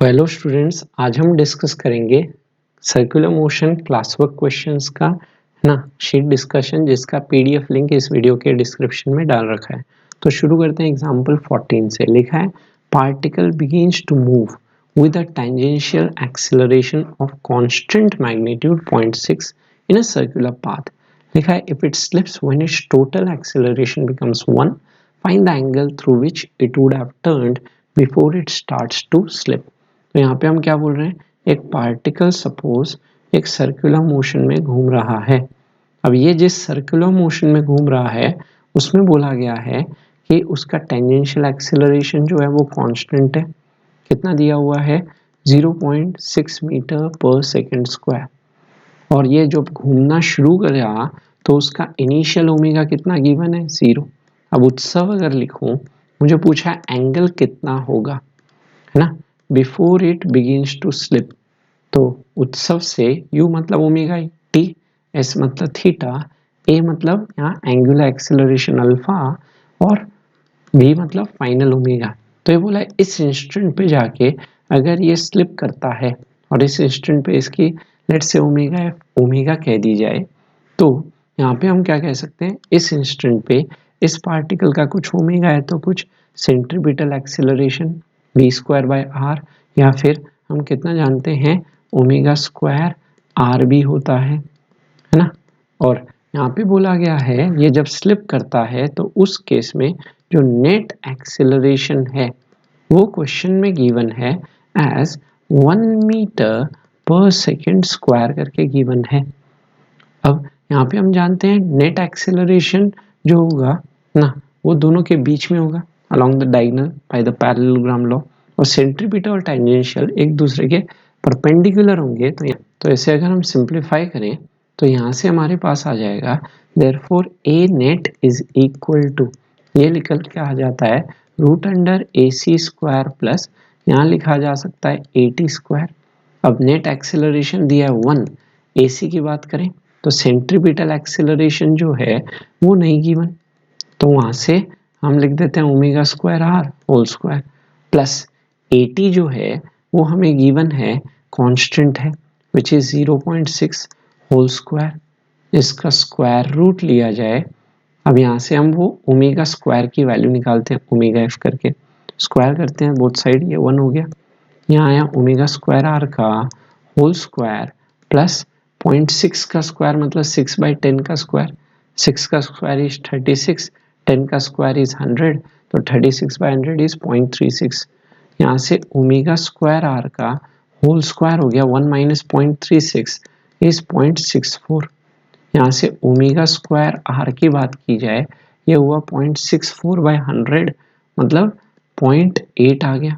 Hello students, आज हम discuss करेंगे circular motion class work questions का ना शीट डिस्कशन, जिसका पीडीएफ लिंक इस वीडियो के डिस्क्रिप्शन में डाल रखा है। तो शुरू करते हैं। एग्जांपल 14 से लिखा है particle begins to move with a tangential acceleration of constant magnitude 0.6 in a circular path. लिखा है if it slips when its total acceleration becomes 1, find the angle through which it would have turned before it starts to slip. तो यहाँ पे हम क्या बोल रहे हैं, एक पार्टिकल सपोज एक सर्कुलर मोशन में घूम रहा है। अब ये जिस सर्कुलर मोशन में घूम रहा है उसमें बोला गया है कि उसका टेंजेंशियल एक्सेलरेशन जो है वो कांस्टेंट है। कितना दिया हुआ है? 0.6 मीटर पर सेकेंड स्क्वायर। और ये जब घूमना शुरू करेगा तो उसका इनिशियल ओमेगा कितना गिवन है? 0। अब उत्सव अगर लिखूं, मुझे पूछा एंगल कितना होगा, है ना, before it begins to slip. तो उत्सव से U मतलब ओमेगा टी, S मतलब थीटा, A मतलब यहाँ एंगुलर एक्सेलरेशन अल्फा और B मतलब फाइनल ओमेगा। तो ये बोला इस इंस्टेंट पे जाके अगर ये स्लिप करता है और इस इंस्टेंट पे इसकी लेट से ओमेगा एफ ओमेगा कह दी जाए, तो यहाँ पे हम क्या कह सकते हैं, इस इंस्टेंट पे इस पार्टिकल का कुछ ओमेगा है तो कुछ centripetal acceleration v square by r, या फिर हम कितना जानते हैं ओमेगा स्क्वायर आर भी होता है ना। और यहाँ पे बोला गया है ये जब स्लिप करता है तो उस केस में जो नेट एक्सेलरेशन है वो क्वेश्चन में गिवन है as 1 metre per second square करके गिवन है। अब यहाँ पे हम जानते हैं नेट एक्सेलरेशन जो होगा ना वो दोनों के बीच में होगा along the diagonal by the parallelogram law, और सेंट्रीपिटल और टेंजेंशियल एक दूसरे के परपेंडिकुलर होंगे। तो ऐसे अगर हम सिंप्लीफाई करें तो यहाँ से हमारे पास आ जाएगा therefore a net is equal to, ये निकल के आ जाता है root under a c square plus यहाँ लिखा जा सकता है ए टी स्क्वायर। अब नेट एक्सेलरेशन दिया है 1, ए सी की बात करें तो सेंट्रीपिटल एक्सेलरेशन जो है वो नहीं गिवन, तो वहां से हम लिख देते हैं omega square r whole square plus a t जो है वो हमें गिवन है कांस्टेंट है विच इज 0.6 होल स्क्वायर। इसका स्क्वायर रूट लिया जाए। अब यहाँ से हम वो ओमेगा स्क्वायर की वैल्यू निकालते हैं, ओमेगा एफ करके स्क्वायर करते हैं बोथ साइड, ये 1 हो गया। यहाँ आया ओमेगा स्क्वायर आर का होल स्क्वायर प्लस 0.6 का स्क्वायर मतलब 6/10 का स्क्वायर, 6 का स्क्वायर इज 36, 10 का स्क्वायर इज 100, तो 36/100 इज 0.36। यहाँ से ओमेगा स्क्वायर आर का होल स्क्वायर हो गया 1 माइनस 0.36 इज 0.64। यहाँ से ओमेगा स्क्वायर आर की बात की जाए ये हुआ 0.64/100 मतलब 0.8 आ गया।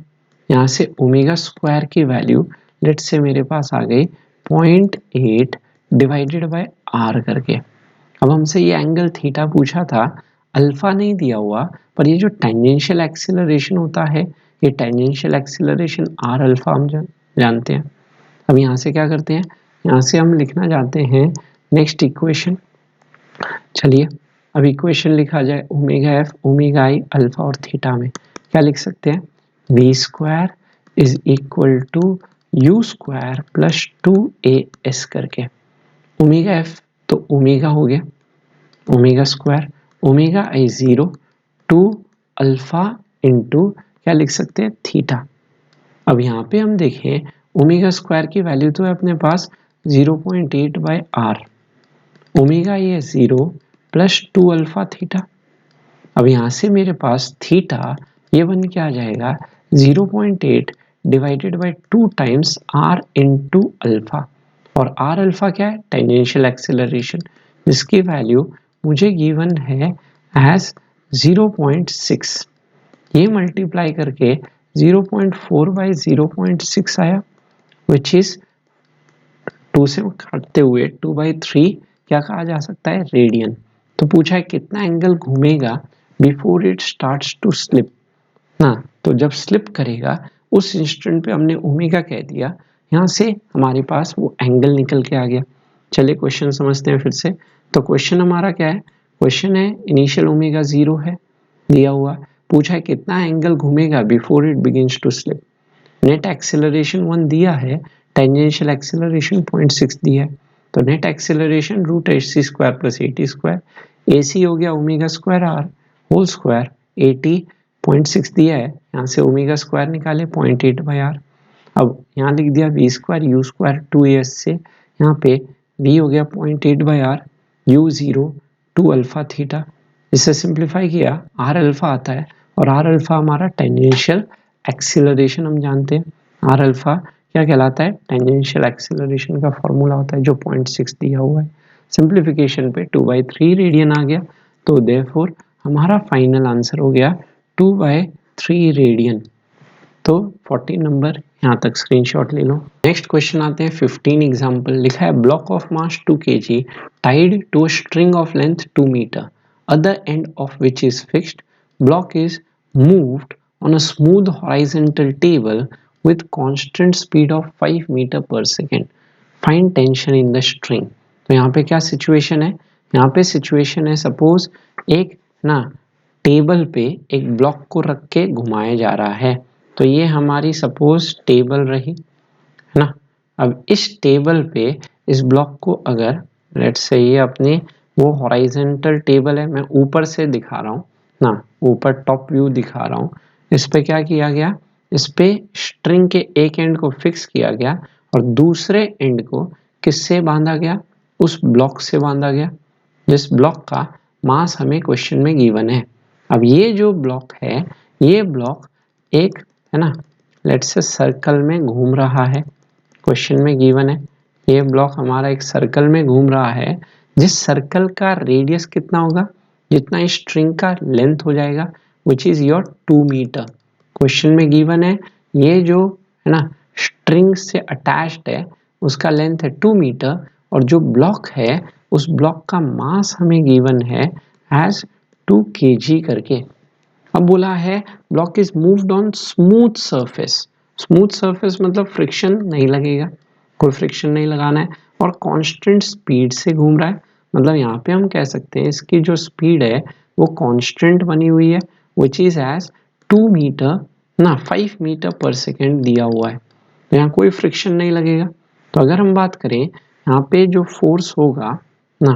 यहाँ से ओमेगा स्क्वायर की वैल्यू लेट से मेरे पास आ गई 0.8 डिवाइडेड बाय आर करके। अब हमसे ये एंगल थीटा पूछा था, अल्फा नहीं दिया हुआ, पर ये जो टेंजेंशियल एक्सेलरेशन होता है ये टेंजेंशियल एक्सेलरेशन आर अल्फा हम जानते हैं। अब यहाँ से क्या करते हैं, यहाँ से हम लिखना चाहते हैं नेक्स्ट इक्वेशन। चलिए अब इक्वेशन लिखा जाए omega f omega i alpha और थीटा में क्या लिख सकते हैं, v square is equal to u square plus 2as करके। ओमेगा एफ तो ओमेगा हो गया, omega square omega i 0 2 alpha into क्या लिख सकते हैं थीटा। अब यहाँ पे हम देखें ओमेगा स्क्वायर की वैल्यू तो है अपने पास 0.8 बाय आर, ओमेगा ये 0 प्लस 2 अल्फा थीटा। अब यहाँ से मेरे पास थीटा ये बन के आ जाएगा 0.8 divided by 2 times r into alpha, और आर अल्फा क्या है, टेंजेंशियल एक्सेलरेशन, जिसकी वैल्यू मुझे गिवन है एज 0.6। ये मल्टीप्लाई करके 0.4/0.6 आया विच इज 2 से काटते हुए 2/3 क्या कहा जा सकता है, रेडियन। तो पूछा है कितना एंगल घूमेगा before it starts to slip ना, तो जब स्लिप करेगा उस इंस्टेंट पे हमने ओमेगा कह दिया, यहाँ से हमारे पास वो एंगल निकल के आ गया। चलिए क्वेश्चन समझते हैं फिर से। तो क्वेश्चन हमारा क्या है, क्वेश्चन है इनिशियल ओमेगा 0 है दिया हुआ, पूछा है कितना एंगल घूमेगा before it begins to slip. Net acceleration 1 दिया है, टेंजेंशियल एक्सेलरेशन 0.6 दिया है, तो net acceleration root AC square plus AT square, AC हो गया omega square r whole square, 80.6 दिया है, यहाँ से ओमेगा स्क्वायर निकाले 0.8/r। अब यहाँ लिख दिया v square u square 2as से, यहाँ पे v हो गया 0.8/r, u 0 2 अल्फा थीटा, इसे सिंप्लीफाई किया r अल्फा आता है, और r अल्फा हमारा टेंजेंशियल एक्सीलरेशन हम जानते हैं, r अल्फा क्या कहलाता है, टेंजेंशियल एक्सीलरेशन का फॉर्मूला होता है जो 0.6 दिया हुआ है। सिंप्लीफिकेशन पे 2/3 रेडियन आ गया, तो देयरफॉर हमारा फाइनल आंसर हो गया 2/3 रेडियन। तो 14 नंबर यहाँ तक स्क्रीनशॉट ले लो। नेक्स्ट क्वेश्चन आते हैं 15 एग्जाम्पल। लिखा है block of mass 2 kg tied to string of length 2 metre, other end of which is fixed, block is moved on a smooth horizontal table with constant speed of 5 metre per second, find tension in the string. तो यहाँ पे क्या situation है, यहाँ पे situation है suppose एक ना टेबल पे एक ब्लॉक को रख के घुमाया जा रहा है, तो ये हमारी सपोज टेबल रही है ना। अब इस टेबल पे इस ब्लॉक को अगर लेट्स से ये अपने वो हॉरिजॉन्टल टेबल है, मैं ऊपर से दिखा रहा हूँ ना, ऊपर टॉप व्यू दिखा रहा हूँ, इस पे क्या किया गया, इस पे स्ट्रिंग के एक एंड को फिक्स किया गया और दूसरे एंड को किससे बांधा गया, उस ब्लॉक से बांधा गया जिस ब्लॉक का मास हमें क्वेश्चन में गिवन है। अब ये जो ब्लॉक है, ये ब्लॉक एक है ना लेट्स से सर्कल में घूम रहा है, क्वेश्चन में गिवन है ये ब्लॉक हमारा एक सर्कल में घूम रहा है, जिस सर्कल का रेडियस कितना होगा, जितना स्ट्रिंग का लेंथ हो जाएगा which is your 2 metre. Question में गिवन है ये जो है ना स्ट्रिंग से अटैच्ड है उसका लेंथ है 2 मीटर, और जो ब्लॉक है उस ब्लॉक का मास हमें गिवन है एज 2 kg करके। अब बोला है block is moved on smooth surface, smooth surface मतलब फ्रिक्शन नहीं लगेगा, कोई फ्रिक्शन नहीं लगाना है, और कांस्टेंट स्पीड से घूम रहा है, मतलब यहाँ पे हम कह सकते हैं इसकी जो स्पीड है वो कांस्टेंट बनी हुई है विच इज एज 2 मीटर ना 5 मीटर पर सेकेंड दिया हुआ है, तो यहाँ कोई फ्रिक्शन नहीं लगेगा। तो अगर हम बात करें यहाँ पे जो फोर्स होगा ना,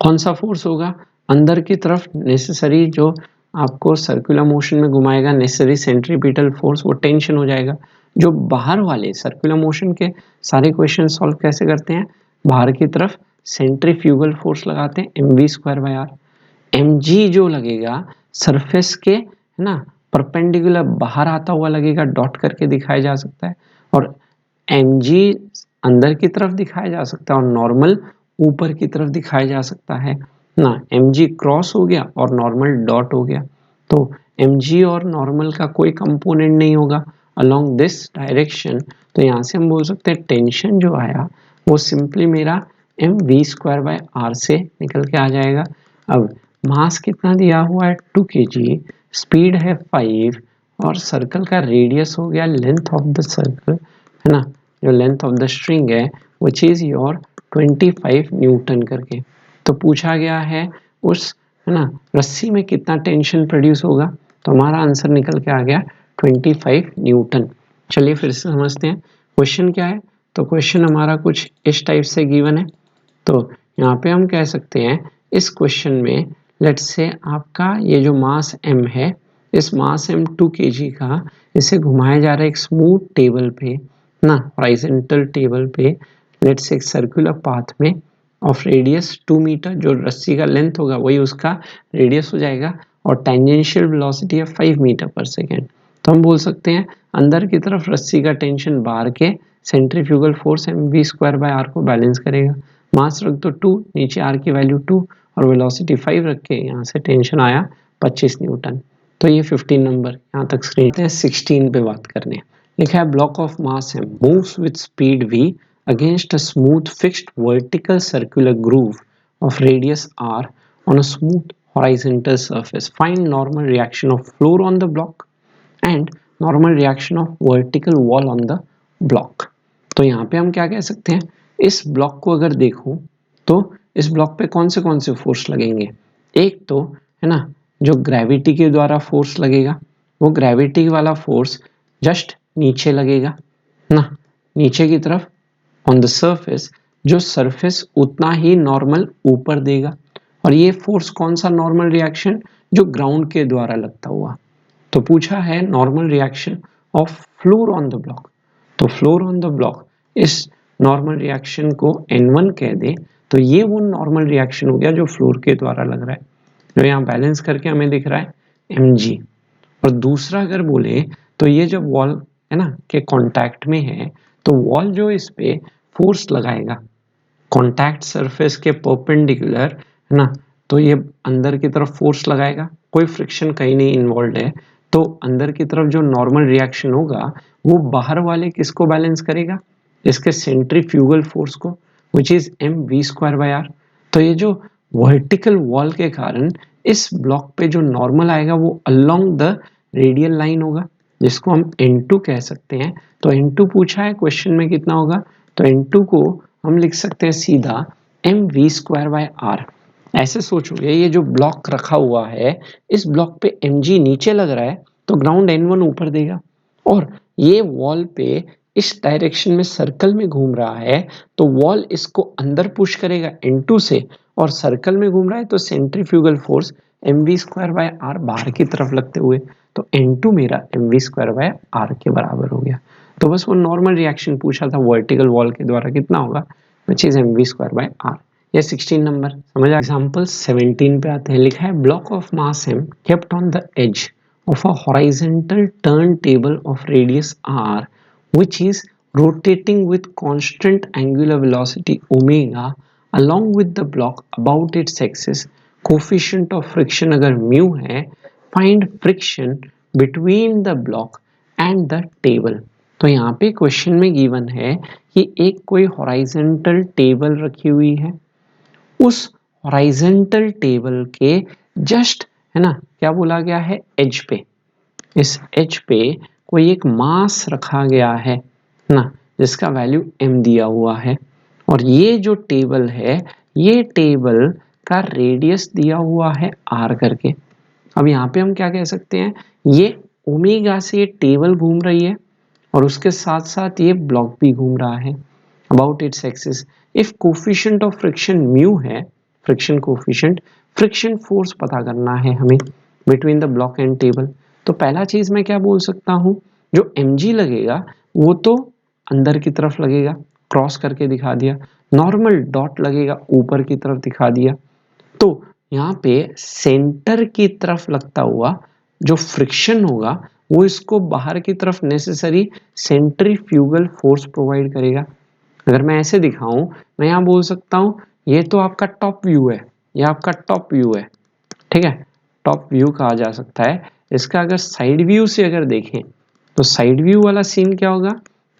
कौन सा फोर्स होगा, अंदर की तरफ नेसेसरी जो आपको सर्कुलर मोशन में घुमाएगा नेसेसरी सेंट्रीपिटल फोर्स, वो टेंशन हो जाएगा। जो बाहर वाले सर्कुलर मोशन के सारे क्वेश्चन सॉल्व कैसे करते हैं, बाहर की तरफ सेंट्रीफ्यूगल फोर्स लगाते हैं mv²/r, mg जो लगेगा सरफेस के है ना परपेंडिकुलर बाहर आता हुआ लगेगा, डॉट करके दिखाया जा सकता है, और mg अंदर की तरफ दिखाया जा सकता है और नॉर्मल ऊपर की तरफ दिखाया जा सकता है ना, mg क्रॉस हो गया और नॉर्मल डॉट हो गया, तो mg और नॉर्मल का कोई कंपोनेंट नहीं होगा अलोंग दिस डायरेक्शन, तो यहाँ से हम बोल सकते हैं टेंशन जो आया वो सिंपली मेरा mv²/r से निकल के आ जाएगा। अब मास कितना दिया हुआ है 2 kg, स्पीड है 5 और सर्कल का रेडियस हो गया लेंथ ऑफ द सर्कल है ना, जो लेंथ ऑफ द स्ट्रिंग है विच इज योर 25 न्यूटन करके। तो पूछा गया है उस है ना रस्सी में कितना टेंशन प्रोड्यूस होगा, तो हमारा आंसर निकल के आ गया 25 न्यूटन। चलिए फिर से समझते हैं क्वेश्चन क्या है। तो क्वेश्चन हमारा कुछ इस टाइप से गिवन है, तो यहाँ पे हम कह सकते हैं इस क्वेश्चन में लेट्स से आपका ये जो मास m है, इस मास m 2 kg का इसे घुमाया जा रहा है एक स्मूथ टेबल पे ना, हॉरिजॉन्टल टेबल पे लेट्स से एक सर्कुलर पाथ में ऑफ रेडियस 2 मीटर, जो रस्सी का लेंथ होगा वही उसका रेडियस हो जाएगा, और टेंजेंशियल वेलोसिटी है 5 मीटर पर सेकेंड। तो हम बोल सकते हैं अंदर की तरफ रस्सी का टेंशन बाहर के सेंट्रीफ्यूगल फोर्स mv²/r को बैलेंस करेगा। मास रख दो 2, नीचे r की वैल्यू 2 और वेलोसिटी 5 रख के यहाँ से टेंशन आया 25 न्यूटन। तो ये 15 नंबर यहाँ तक स्क्रीन पे 16 पे बात करने। लिखा है block of mass m moves with speed v against a smooth fixed vertical circular groove of radius r on a smooth horizontal surface. Find normal reaction of floor on the block and normal reaction of vertical wall on the block. तो यहाँ पे हम क्या कह सकते हैं, इस block को अगर देखूं तो इस ब्लॉक पे कौन से फोर्स लगेंगे, एक तो है ना जो ग्रेविटी के द्वारा फोर्स लगेगा, वो ग्रेविटी वाला फोर्स जस्ट नीचे लगेगा ना, नीचे की तरफ ऑन द सरफेस, जो सरफेस उतना ही नॉर्मल ऊपर देगा। और ये फोर्स कौन सा नॉर्मल रिएक्शन, जो ग्राउंड के द्वारा लगता हुआ। तो पूछा है normal reaction of floor on the block. तो फ्लोर ऑन द ब्लॉक, इस नॉर्मल रिएक्शन को N1 कह दे तो ये वो नॉर्मल रिएक्शन हो गया जो फ्लोर के द्वारा लग रहा है, जो यहाँ बैलेंस करके हमें दिख रहा है mg। और दूसरा अगर बोले तो ये जब वॉल है ना के कांटेक्ट में है, तो वॉल जो इस पे फोर्स लगाएगा कांटेक्ट सरफेस के परपेंडिकुलर है ना, तो ये अंदर की तरफ फोर्स लगाएगा, कोई फ्रिक्शन कहीं नहीं इन्वॉल्व है, तो अंदर की तरफ जो नॉर्मल रिएक्शन होगा वो बाहर वाले किसको बैलेंस करेगा, इसके सेंट्रीफ्यूगल फोर्स को, विच इज mv²/r। तो ये जो वर्टिकल वॉल के कारण इस ब्लॉक पे जो नॉर्मल आएगा वो अलोंग द रेडियल लाइन होगा, जिसको हम N2 कह सकते हैं। तो N2 पूछा है क्वेश्चन में कितना होगा, तो N2 को हम लिख सकते हैं सीधा mv²/r। ऐसे सोचोगे ये जो ब्लॉक रखा हुआ है, इस ब्लॉक पे mg नीचे लग रहा है तो ग्राउंड N1 ऊपर देगा, और ये वॉल पे इस डायरेक्शन में सर्कल में घूम रहा है तो वॉल इसको अंदर पुश करेगा N2 से, और सर्कल में घूम रहा है तो सेंट्रीफ्यूगल फोर्स mv²/r बाहर की तरफ लगते हुए, तो N2 मेरा mv²/r के बराबर हो गया। तो बस वो नॉर्मल रिएक्शन पूछा था वर्टिकल वॉल के द्वारा कितना होगा, विच इज mv²/r। ये 16 नंबर समझ। एग्जाम्पल 17 पे आते हैं, लिखा है block of mass m kept on the edge of a horizontal turntable of radius r, which is rotating with constant angular velocity omega along with the block about its axis, coefficient of friction अगर mu है, find friction between the block and the table। तो यहाँ पे question में given है कि एक कोई हॉराइजेंटल टेबल रखी हुई है, उस हॉराइजेंटल टेबल के जस्ट है ना क्या बोला गया है, एज पे, इस एज पे कोई एक मास रखा गया है ना, जिसका वैल्यू m दिया हुआ है, और ये जो टेबल है, ये टेबल का रेडियस दिया हुआ है r करके। अब यहाँ पे हम क्या कह सकते हैं, ये ओमेगा से ये टेबल घूम रही है और उसके साथ साथ ये ब्लॉक भी घूम रहा है about its axis. If coefficient of friction mu है, फ्रिक्शन कोफिशिएंट, फ्रिक्शन फोर्स पता करना है हमें between the block and table. तो पहला चीज मैं क्या बोल सकता हूँ, जो mg लगेगा वो तो अंदर की तरफ लगेगा, क्रॉस करके दिखा दिया, नॉर्मल डॉट लगेगा ऊपर की तरफ दिखा दिया। तो यहाँ पे सेंटर की तरफ लगता हुआ जो फ्रिक्शन होगा वो इसको बाहर की तरफ नेसेसरी सेंट्रीफ्यूगल फोर्स प्रोवाइड करेगा। अगर मैं ऐसे दिखाऊं, मैं यहाँ बोल सकता हूँ ये तो आपका टॉप व्यू है, ये आपका टॉप व्यू है, ठीक है, टॉप व्यू कहा जा सकता है। इसका अगर साइड व्यू से अगर देखें तो साइड व्यू वाला सीन क्या होगा,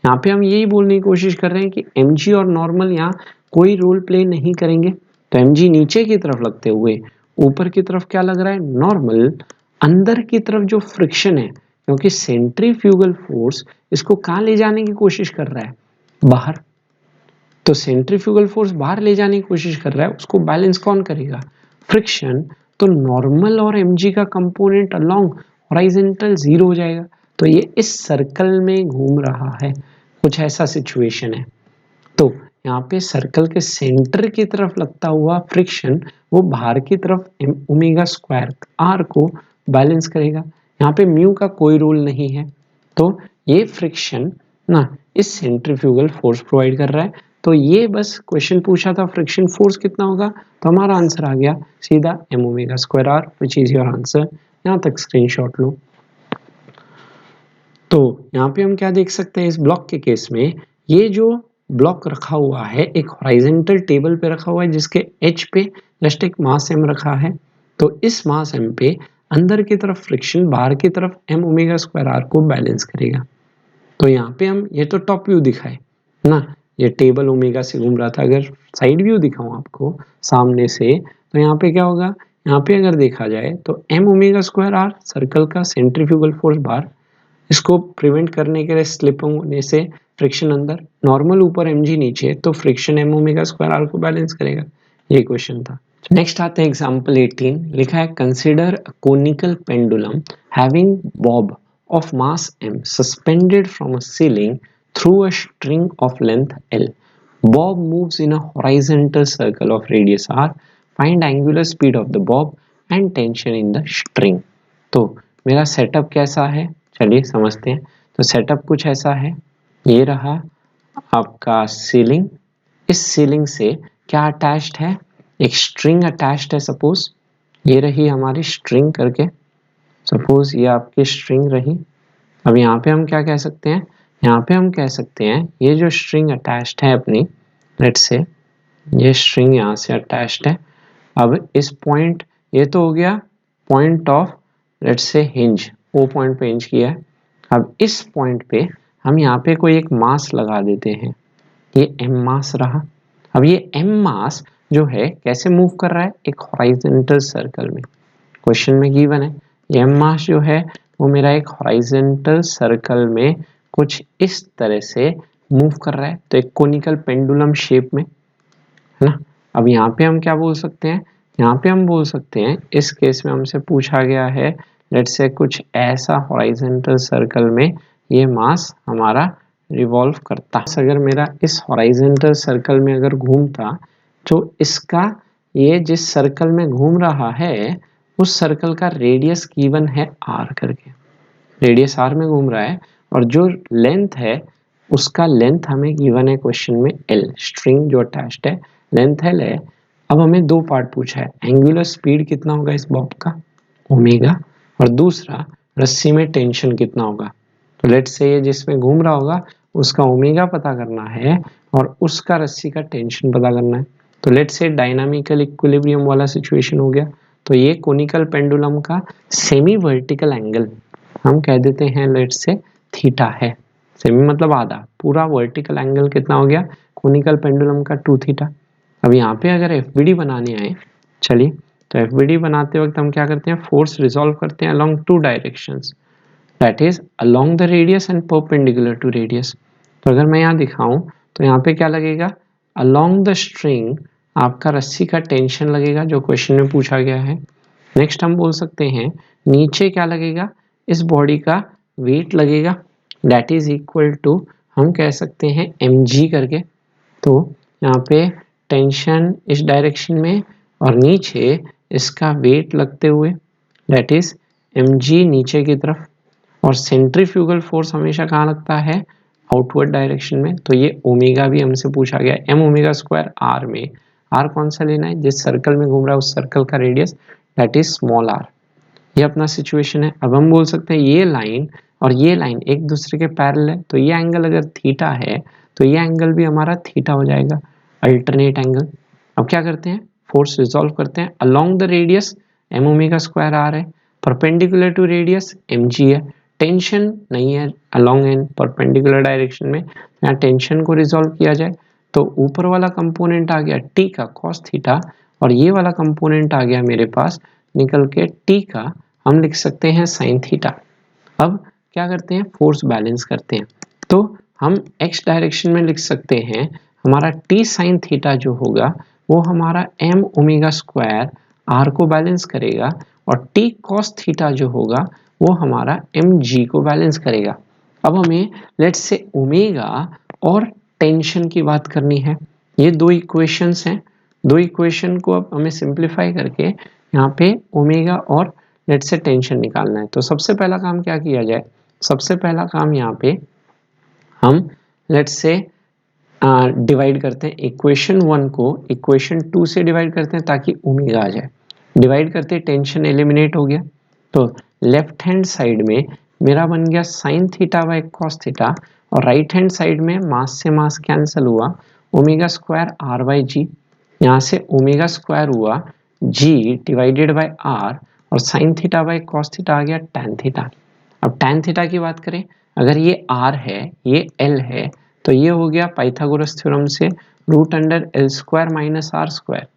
यहाँ पे हम यही बोलने की कोशिश कर रहे हैं कि mg और नॉर्मल यहाँ कोई रोल प्ले नहीं करेंगे। तो mg नीचे की तरफ लगते हुए ऊपर की तरफ क्या लग रहा है, नॉर्मल, अंदर की तरफ जो फ्रिक्शन है, क्योंकि सेंट्रीफ्यूगल फोर्स इसको कहाँ ले जाने की कोशिश कर रहा है, बाहर। तो सेंट्रीफ्यूगल फोर्स बाहर ले जाने की कोशिश कर रहा है, उसको बैलेंस कौन करेगा, फ्रिक्शन। तो नॉर्मल और mg का कंपोनेंट अलोंग हॉरिजॉन्टल 0 हो जाएगा। तो ये इस सर्कल में घूम रहा है, कुछ ऐसा सिचुएशन है। तो यहाँ पे सर्कल के सेंटर की तरफ लगता हुआ फ्रिक्शन वो बाहर की तरफ ओमेगा स्क्वायर r को बैलेंस करेगा। यहाँ पे म्यू का कोई रोल नहीं है, तो ये फ्रिक्शन ना इस सेंट्रीफ्यूगल फोर्स प्रोवाइड कर रहा है। तो ये बस क्वेश्चन पूछा था फ्रिक्शन फोर्स कितना होगा, तो हमारा आंसर आ गया सीधा m omega square r, which is your answer. यहाँ तक स्क्रीनशॉट लो। तो यहाँ पे हम क्या देख सकते हैं, इस ब्लॉक के केस में ये जो ब्लॉक रखा हुआ है एक हॉरिजॉन्टल टेबल पे रखा हुआ है, जिसके एच पे जस्ट एक मास m रखा है। तो इस मास m पे अंदर की तरफ फ्रिक्शन बाहर की तरफ m ओमेगा स्क्वायर r को बैलेंस करेगा। तो यहाँ पे हम ये तो टॉप व्यू दिखाए ना, ये टेबल ओमेगा से घूम रहा था। अगर साइड व्यू दिखाऊं आपको सामने से, तो यहाँ पे क्या होगा, यहाँ पे अगर देखा जाए तो m omega square r circle का सेंट्रीफ्यूगल फोर्स बाहर, इसको प्रिवेंट करने के लिए स्लिप होने से फ्रिक्शन अंदर, नॉर्मल ऊपर mg नीचे, तो friction m omega square r को बैलेंस करेगा। ये क्वेश्चन था। नेक्स्ट आते हैं एग्जांपल 18, लिखा है consider conical pendulum having Bob of mass m suspended from a ceiling through a string of length L. Bob moves in a horizontal circle of radius r. Find angular speed of the bob and tension in the string. तो मेरा setup कैसा है, चलिए समझते हैं. तो setup कुछ ऐसा है, ये रहा आपका सीलिंग. इस सीलिंग से क्या अटैच्ड है, एक स्ट्रिंग अटैच्ड है. सपोज ये रही हमारी स्ट्रिंग करके, सपोज ये आपकी स्ट्रिंग रही. अब यहाँ पे हम क्या कह सकते हैं, यहाँ पे हम कह सकते हैं ये जो स्ट्रिंग अटैच्ड है अपनी, लेट्स से ये स्ट्रिंग यहाँ से अटैच्ड है. अब इस पॉइंट, ये तो हो गया point of let's say hinge, O point पे हिंज किया है. अब इस पॉइंट पे हम यहाँ पे कोई एक मास लगा देते हैं, ये एम मास रहा. अब ये एम मास जो है कैसे मूव कर रहा है, एक हॉरिजॉन्टल सर्कल में. क्वेश्चन में गिवन है ये एम मास जो है वो मेरा एक हॉरिजॉन्टल सर्कल में कुछ इस तरह से मूव कर रहा है, तो एक कोनिकल पेंडुलम शेप में, है ना. अब यहाँ पे हम क्या बोल सकते हैं, यहाँ पे हम बोल सकते हैं इस केस में हमसे पूछा गया है लेट्स से कुछ ऐसा हॉरिजॉन्टल सर्कल में ये मास हमारा रिवॉल्व करता. अगर मेरा इस हॉरिजॉन्टल सर्कल में अगर घूमता, तो इसका ये जिस सर्कल में घूम रहा है उस सर्कल का रेडियस गिवन है r करके, रेडियस r में घूम रहा है, और जो लेंथ है उसका लेंथ हमें गिवन है क्वेश्चन में l, स्ट्रिंग जो अटैच्ड है लेंथ l है. अब हमें दो पार्ट पूछा है, एंगुलर स्पीड कितना होगा इस बॉब का, ओमेगा, और दूसरा रस्सी में टेंशन कितना होगा. तो लेट्स से ये जिसमें घूम रहा होगा उसका ओमेगा पता करना है और उसका रस्सी का टेंशन पता करना है. तो लेट्स से डायनामिकल इक्विलिब्रियम वाला सिचुएशन हो गया. तो ये कोनिकल पेंडुलम का सेमी वर्टिकल एंगल हम कह देते हैं लेट्स से थीटा है. सेमी मतलब आधा, पूरा वर्टिकल एंगल कितना हो गया कोनिकल पेंडुलम का 2 थीटा. अब यहाँ पे अगर एफबीडी बनाने आए, चलिए तो एफबीडी बनाते वक्त हम क्या करते हैं, फोर्स रिजॉल्व करते हैं along 2 directions, that is along the radius and perpendicular to radius. तो अगर मैं यहाँ दिखाऊं तो यहाँ पे क्या लगेगा, अलोंग द स्ट्रिंग आपका रस्सी का टेंशन लगेगा जो क्वेश्चन में पूछा गया है. नेक्स्ट हम बोल सकते हैं नीचे क्या लगेगा, इस बॉडी का वेट लगेगा, दैट इज इक्वल टू हम कह सकते हैं mg करके. तो यहाँ पे टेंशन इस डायरेक्शन में और नीचे इसका वेट लगते हुए, दैट इज mg नीचे की तरफ, और सेंट्रीफ्यूगल फोर्स हमेशा कहाँ लगता है, आउटवर्ड डायरेक्शन में. तो ये ओमेगा भी हमसे पूछा गया, एम ओमेगा स्क्वायर आर में आर कौन सा लेना है, जिस सर्कल में घूम रहा है उस सर्कल का radius, that is small r. ये अपना सिचुएशन है. अब हम बोल सकते हैं ये लाइन और ये लाइन एक दूसरे के पैरेलल है, तो ये एंगल अगर थीटा है तो ये एंगल भी हमारा थीटा हो जाएगा, अल्टरनेट एंगल. अब क्या करते हैं, फोर्स रिजॉल्व करते हैं. Along the radius m omega square r है, परपेंडिकुलर टू रेडियस mg है, टेंशन नहीं है अलोंग एंड परपेंडिकुलर डायरेक्शन में, यहाँ टेंशन को रिजॉल्व किया जाए तो ऊपर वाला कंपोनेंट आ गया t का cos थीटा, और ये वाला कंपोनेंट आ गया मेरे पास निकल के t का हम लिख सकते हैं sin थीटा. अब क्या करते हैं, फोर्स बैलेंस करते हैं. तो हम x डायरेक्शन में लिख सकते हैं हमारा t sin थीटा जो होगा वो हमारा m ओमेगा स्क्वायर r को बैलेंस करेगा, और t cos थीटा जो होगा वो हमारा mg को बैलेंस करेगा. अब हमें लेट्स से ओमेगा और टेंशन की बात करनी है. ये दो इक्वेशंस हैं, दो इक्वेशन को अब हमें सिंप्लीफाई करके यहाँ पे ओमेगा और लेट्स से टेंशन निकालना है. तो सबसे पहला काम क्या किया जाए, सबसे पहला काम यहाँ पे हम लेट्स से डिवाइड करते हैं इक्वेशन 1 को इक्वेशन 2 से डिवाइड करते हैं ताकि ओमेगा आ जाए. डिवाइड करते टेंशन एलिमिनेट हो गया, तो लेफ्ट हैंड साइड में मेरा बन गया sine theta by cos theta, और राइट हैंड साइड में मास से मास कैंसिल हुआ, omega square R by G. यहाँ से ओमेगा स्क्वायर हुआ जी डिवाइडेड बाय आर, और sine theta by cos theta आ गया टैन थीटा. अब टैन थीटा की बात करें, अगर ये r है ये l है, तो ये हो गया पाइथागोरस थ्योरम से root under L square minus are square.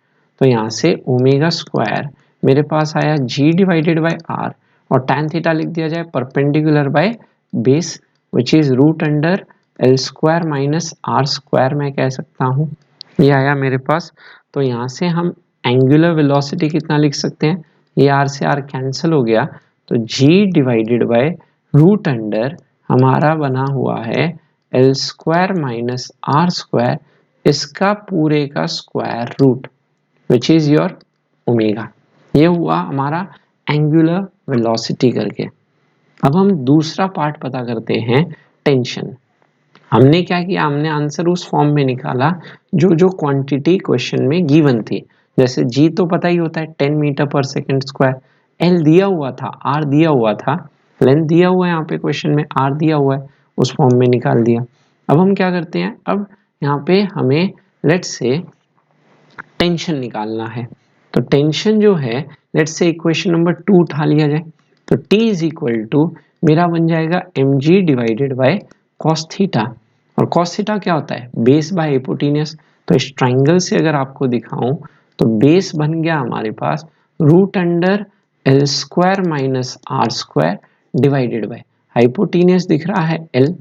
तो यहाँ से ओमेगा स्क्वायर मेरे पास आया g डिवाइडेड बाय r, और टैन थीटा लिख दिया जाए perpendicular by base which is root under L square minus are square मैं कह सकता हूँ. ये आया मेरे पास. तो यहाँ से हम एंगुलर वेलोसिटी कितना लिख सकते हैं, ये r से r कैंसिल हो गया, तो g divided by root under हमारा बना हुआ है l square minus are square, इसका पूरे का square root which is your omega. ये हुआ हमारा एंगुलर वेलोसिटी करके। अब हम दूसरा पार्ट पता करते हैं, टेंशन। हमने क्या किया, हमने आंसर उस फॉर्म में निकाला जो जो क्वांटिटी क्वेश्चन में गिवन थी। जैसे जी तो पता ही होता है 10 metre per second square, L दिया हुआ था, आर दिया हुआ था, लेंथ दिया हुआ है यहाँ पे क्वेश्चन में, आर दिया हुआ है, उस फॉर्म में निकाल दिया। अब हम क्या करते हैं, अब यहाँ पे हमें लेट्स से टेंशन निकालना है। तो टेंशन जो है, लेट्स से इक्वेशन नंबर 2 उठा लिया जाए, तो T इज इक्वल टू मेरा बन जाएगा mg divided by cos theta. और कॉस थीटा क्या होता है, बेस बाय हिपोटेन्यूस। तो इस ट्राइंगल से अगर आपको दिखाऊं तो बेस बन गया हमारे पास root under L square minus are square divided by hypotenuse दिख रहा है L,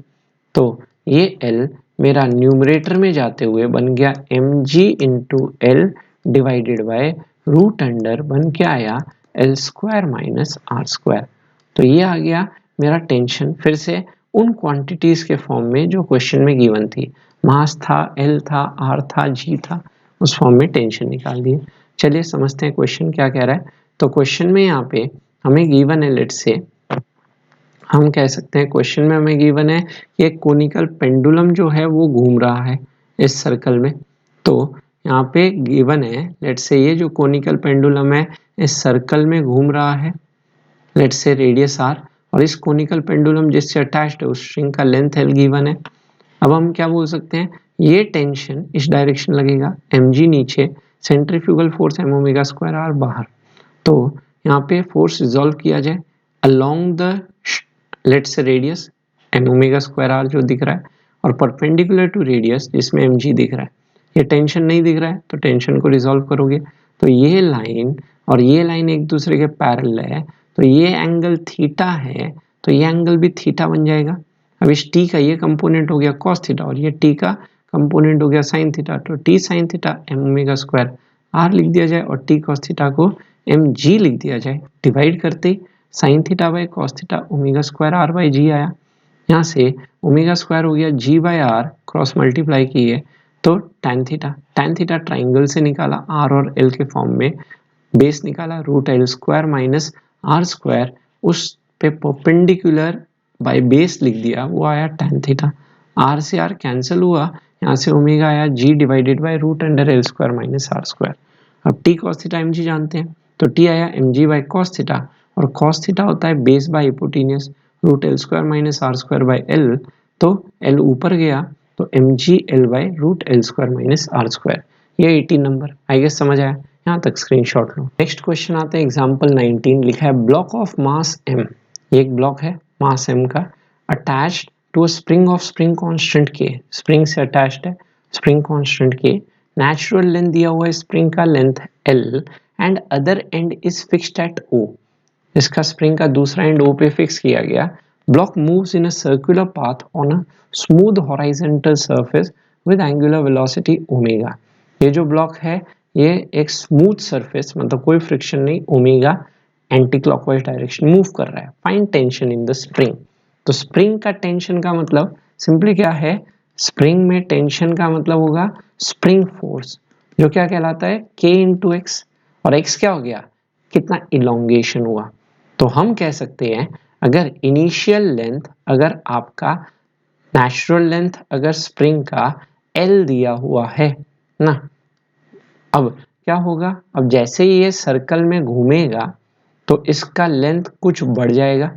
तो ये L मेरा न्यूमरेटर में जाते हुए बन गया mg into l divided by root under बन के आया l square minus are square. तो ये आ गया मेरा टेंशन, फिर से उन क्वांटिटीज के फॉर्म में जो क्वेश्चन में गिवन थी, मास था, एल था, आर था, जी था, उस फॉर्म में टेंशन निकाल दिए। चलिए समझते हैं क्वेश्चन क्या कह रहा है। तो क्वेश्चन में यहाँ पे हमें गिवन है, लेट से हम कह सकते हैं क्वेश्चन में हमें गिवन है कि एक कोनिकल पेंडुलम जो है वो घूम रहा है इस सर्कल में। तो यहाँ पे गिवन है, लेट से ये जो कोनिकल पेंडुलम है इस सर्कल में घूम रहा है, लेट से रेडियस आर, और इस कोनिकल पेंडुलम जिससे अटैच्ड है उस स्ट्रिंग का लेंथ एल गिवन है। अब हम क्या बोल सकते हैं, ये टेंशन इस डायरेक्शन लगेगा, mg नीचे, centrifugal force m omega square r बाहर। तो यहाँ पे फोर्स रिजॉल्व किया जाए along the let's radius m omega square r जो दिख रहा है, और परपेंडिकुलर टू रेडियस जिसमें mg दिख रहा है। ये टेंशन नहीं दिख रहा है तो टेंशन को रिजॉल्व करोगे तो ये लाइन और ये लाइन एक दूसरे के पैरेलल है, तो ये एंगल थीटा है, तो ये एंगल भी थीटा बन जाएगा। अब इस टी का ये कंपोनेंट हो गया कॉस थीटा और ये टी का कंपोनेंट हो गया साइन थीटा, तो T sine theta M omega square R लिख दिया जाए और टी कॉस थीटा को एम जी लिख दिया जाए। डिवाइड करते ही sine theta by cos theta omega square R by G आया, यहाँ से ओमेगा स्क्वायर हो गया G by R, cross multiply किए तो tan थीटा ट्राइंगल से निकाला आर और एल के फॉर्म में, बेस निकाला root L square minus are square, उस पे परपेंडिकुलर बाय बेस लिख दिया, वो आया tan थीटा। आर से आर कैंसिल हुआ, यहाँ से ओमेगा आया G divided by root under L square minus are square. अब T cos theta M G जानते हैं, तो टी आया M G by cos theta, और कॉस थीटा होता है base by hypotenuse root L square minus are square by L, तो L ऊपर गया तो M G L by root L square minus are square. ये 18 नंबर आई गेस समझ आया, यहाँ तक स्क्रीनशॉट लो। नेक्स्ट क्वेश्चन आता है एग्जांपल 19, लिखा है ब्लॉक ऑफ मास m, ये एक ब्लॉक है मास m का, attached to a spring of spring constant k, spring से अटैच्ड है spring constant k, natural length दिया हुआ है स्प्रिंग का length l and other end is fixed at o, इसका स्प्रिंग का दूसरा एंड o पे फिक्स किया गया। Block moves in a circular path on a smooth horizontal surface with angular velocity omega. ये जो ब्लॉक है ये एक स्मूथ सरफेस, मतलब कोई फ्रिक्शन नहीं, omega anti clockwise direction move कर रहा है। Find tension in the spring. तो स्प्रिंग का टेंशन का मतलब सिंपली क्या है, स्प्रिंग में टेंशन का मतलब होगा स्प्रिंग फोर्स, जो क्या कहलाता है k इंटू एक्स, और x क्या हो गया, कितना इलोंगेशन हुआ। तो हम कह सकते हैं अगर इनिशियल लेंथ, अगर आपका नेचुरल लेंथ अगर स्प्रिंग का l दिया हुआ है ना, अब क्या होगा, अब जैसे ही ये सर्कल में घूमेगा तो इसका लेंथ कुछ बढ़ जाएगा,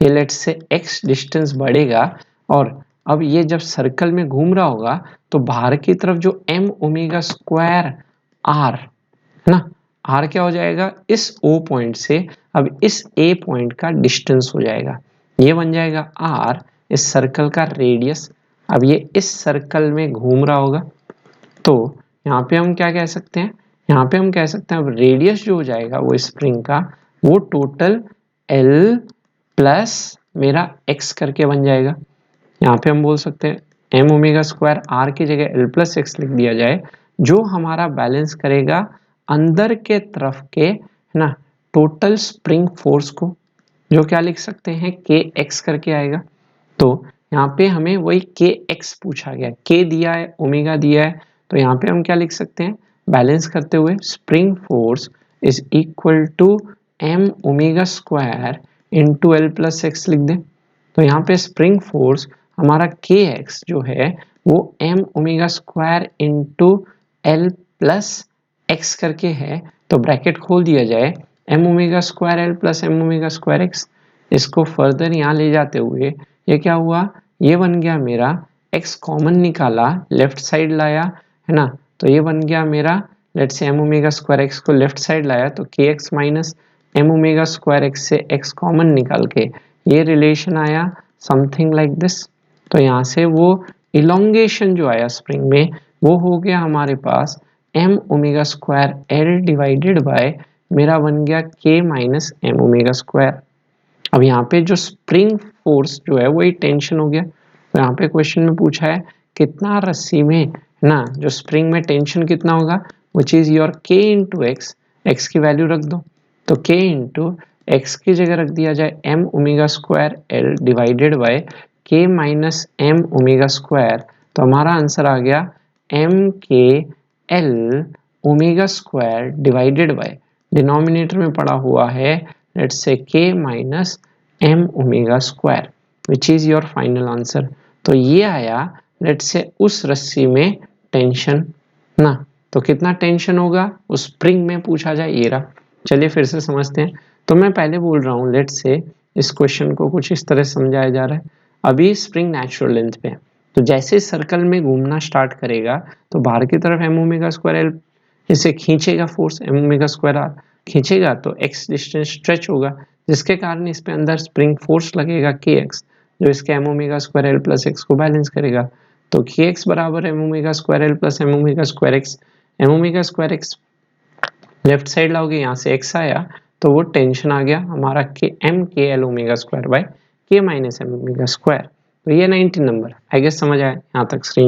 ये लेट्स से x डिस्टेंस बढ़ेगा, और अब ये जब सर्कल में घूम रहा होगा तो बाहर की तरफ जो m ओमेगा स्क्वायर r है ना, r क्या हो जाएगा, इस o पॉइंट से अब इस a पॉइंट का डिस्टेंस हो जाएगा, ये बन जाएगा r, इस सर्कल का रेडियस। अब ये इस सर्कल में घूम रहा होगा, तो यहाँ पे हम क्या कह सकते हैं, यहाँ पे हम कह सकते हैं अब रेडियस जो हो जाएगा वो स्प्रिंग का, वो टोटल l प्लस मेरा x करके बन जाएगा। यहाँ पे हम बोल सकते हैं m ओमेगा स्क्वायर r की जगह l प्लस एक्स लिख दिया जाए, जो हमारा बैलेंस करेगा अंदर के तरफ के है ना टोटल स्प्रिंग फोर्स को। जो क्या लिख सकते हैं के एक्स करके आएगा। तो यहाँ पे हमें वही के एक्स पूछा गया, के दिया है, ओमेगा दिया है, तो यहाँ पे हम क्या लिख सकते हैं, बैलेंस करते हुए spring force is equal to m omega square into l plus x लिख दें। तो यहाँ पे स्प्रिंग फोर्स हमारा के एक्स जो है वो m omega square into l plus x करके है, तो ब्रैकेट खोल दिया जाए m omega square l plus m omega square x. इसको फर्दर यहाँ ले जाते हुए ये क्या हुआ, ये बन गया मेरा x कॉमन निकाला, लेफ्ट साइड लाया है ना, तो ये बन गया मेरा let's say m omega square x को लेफ्ट साइड लाया तो k x minus m omega square x से x कॉमन निकाल के ये रिलेशन आया समथिंग लाइक दिस। तो यहाँ से वो इलोंगेशन जो आया स्प्रिंग में वो हो गया हमारे पास M omega square L divided by मेरा बन गया के माइनस एम ओमेगा स्क्वायर। अब यहाँ पे जो स्प्रिंग फोर्स जो है वही टेंशन हो गया। तो यहाँ पे क्वेश्चन में पूछा है कितना रस्सी में ना जो स्प्रिंग में टेंशन कितना होगा, विच इज योर के इंटू एक्स, एक्स की वैल्यू रख दो, तो के इंटू एक्स की जगह रख दिया जाए m omega square L divided by k minus m omega square. तो हमारा आंसर आ गया एम के l omega square divided by denominator में पड़ा हुआ है let's say k minus m omega square, which is your final answer. तो ये आया लेट्स से उस रस्सी में टेंशन ना, तो कितना टेंशन होगा उस स्प्रिंग में पूछा जाए ये रहा। चलिए फिर से समझते हैं। तो मैं पहले बोल रहा हूँ लेट्स से इस क्वेश्चन को कुछ इस तरह समझाया जा रहा है। अभी स्प्रिंग नेचुरल लेंथ पे है, तो जैसे सर्कल में घूमना स्टार्ट करेगा तो बाहर की तरफ एम ओमेगा स्क्वायर एल इसे खींचेगा, force m omega square r खींचेगा तो x डिस्टेंस स्ट्रेच होगा, जिसके कारण इस पे अंदर स्प्रिंग फोर्स लगेगा के एक्स, जो इसके m omega square l plus x को बैलेंस करेगा। तो के एक्स बराबर m omega square l plus m omega square x, m omega square x left side लाओगे यहाँ से x आया तो वो टेंशन आ गया हमारा के एम के l omega square by k minus m omega square. तो ये 19 नंबर आई गेस समझ आया यहाँ तक स्क्रीन।